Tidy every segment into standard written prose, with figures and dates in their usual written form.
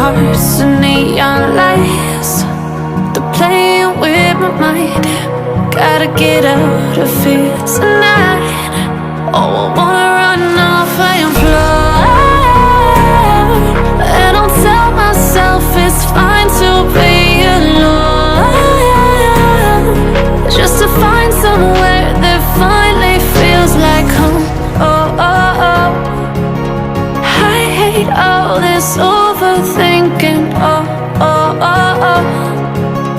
hearts and neon lights, they're playing with my mind. Gotta get out of here tonight. Oh, I wanna run off and fly, and I'll tell myself it's fine to be alone, just to find somewhere that finally feels like home. Oh, oh, oh. I hate all this overthinking. Oh, oh, oh, oh.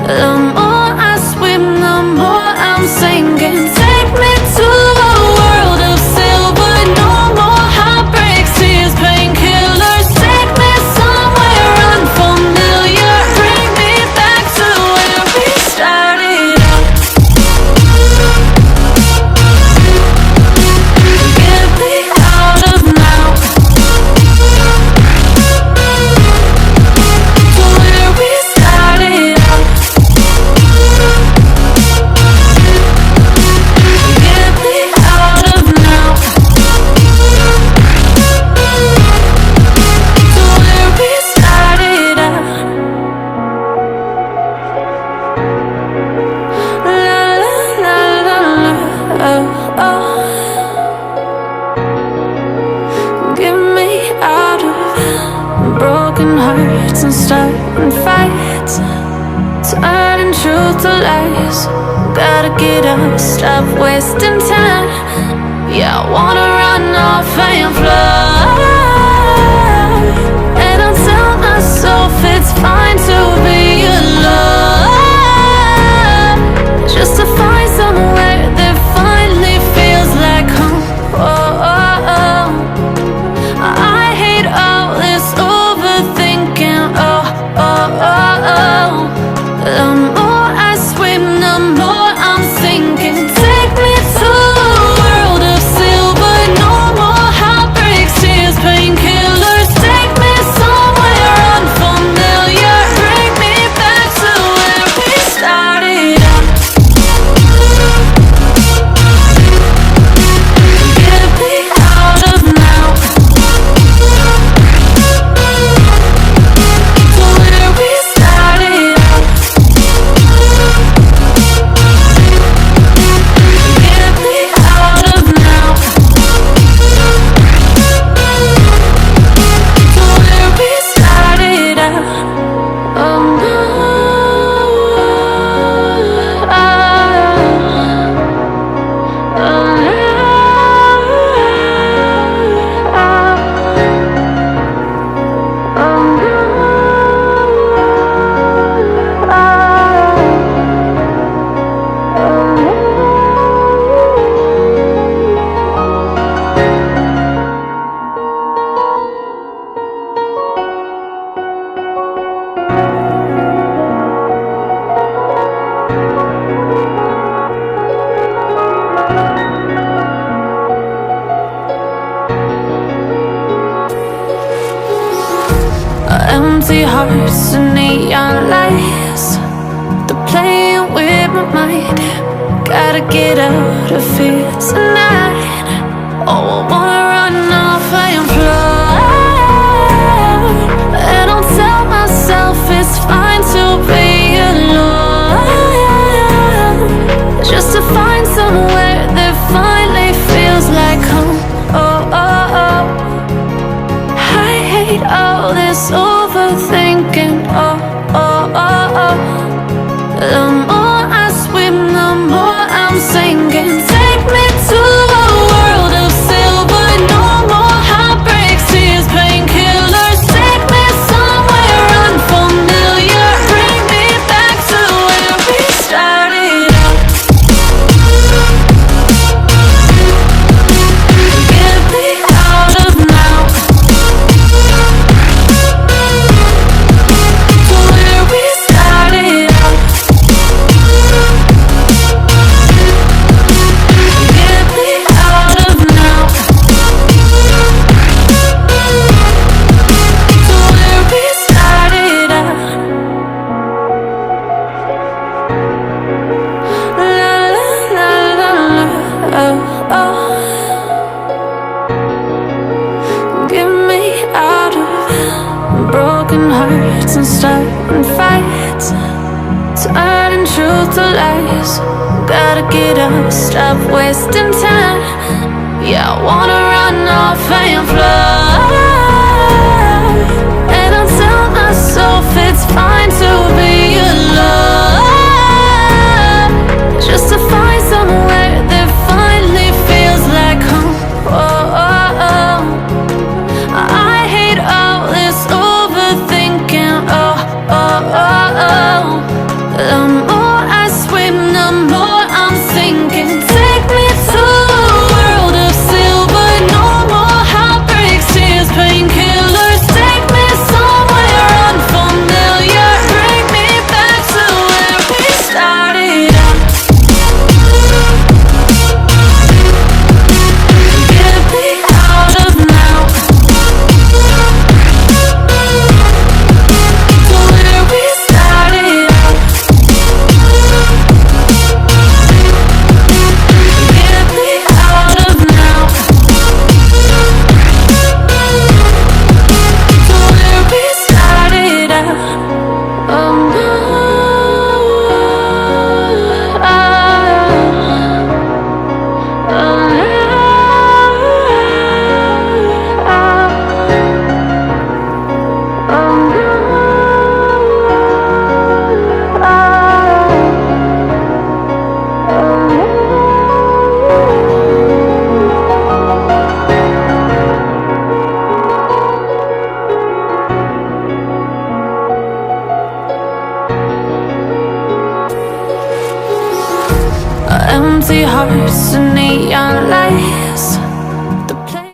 The more I swim, the more I'm sinking. Take me to a world of silver. No more heartbreaks, tears, painkillers. Take me somewhere unfamiliar. Bring me back to where we started out. Get me out of now, to where we started out. Get me out of now, to where we started out. La la la la la, oh, oh. Get me out of broken hearts and starting fights, turning truth to lies. Gotta get up, stop wasting time. Yeah, I wanna run off and fly, and I'll tell myself it's fine to be alone, just to find somewhere that finally feels like home. Oh, oh, oh. I hate all this overthinking. Oh, oh, oh, oh. The more I swim, the more I'm sinking. Take me to a world of silver. No more heartbreaks, tears, painkillers. Take me somewhere unfamiliar. Bring me back to where we started out. Get me out of now, to where we started out. Get me out of now, to where we started out. Oh no, empty hearts and neon lights, they're playing with my mind. Gotta get out of here tonight. Oh, I wanna run off and fly, and I'll tell myself it's fine to be alone, just to find somewhere that finally feels like home. Oh, oh, oh. I hate all this overthinking. Oh, oh, oh, oh. The more I swim, the more I'm sinking. Take me to broken hearts and starting fights, turning truth to lies. Gotta get up, stop wasting time. Yeah, I wanna run off and fly. And I tell myself it's fine to be alone, just to find somewhere that finally feels like home. Oh, oh, oh. I hate all this overthinking. Oh, oh, oh, oh. The more I swim, the more I'm sinking. Take me to a world of silver, no more heartbreaks, tears, painkillers. Take me somewhere unfamiliar, bring me back to where we started out. Get me out of now, to where we started out. Get me out of now, to where we started out. Oh no, empty hearts and neon lights,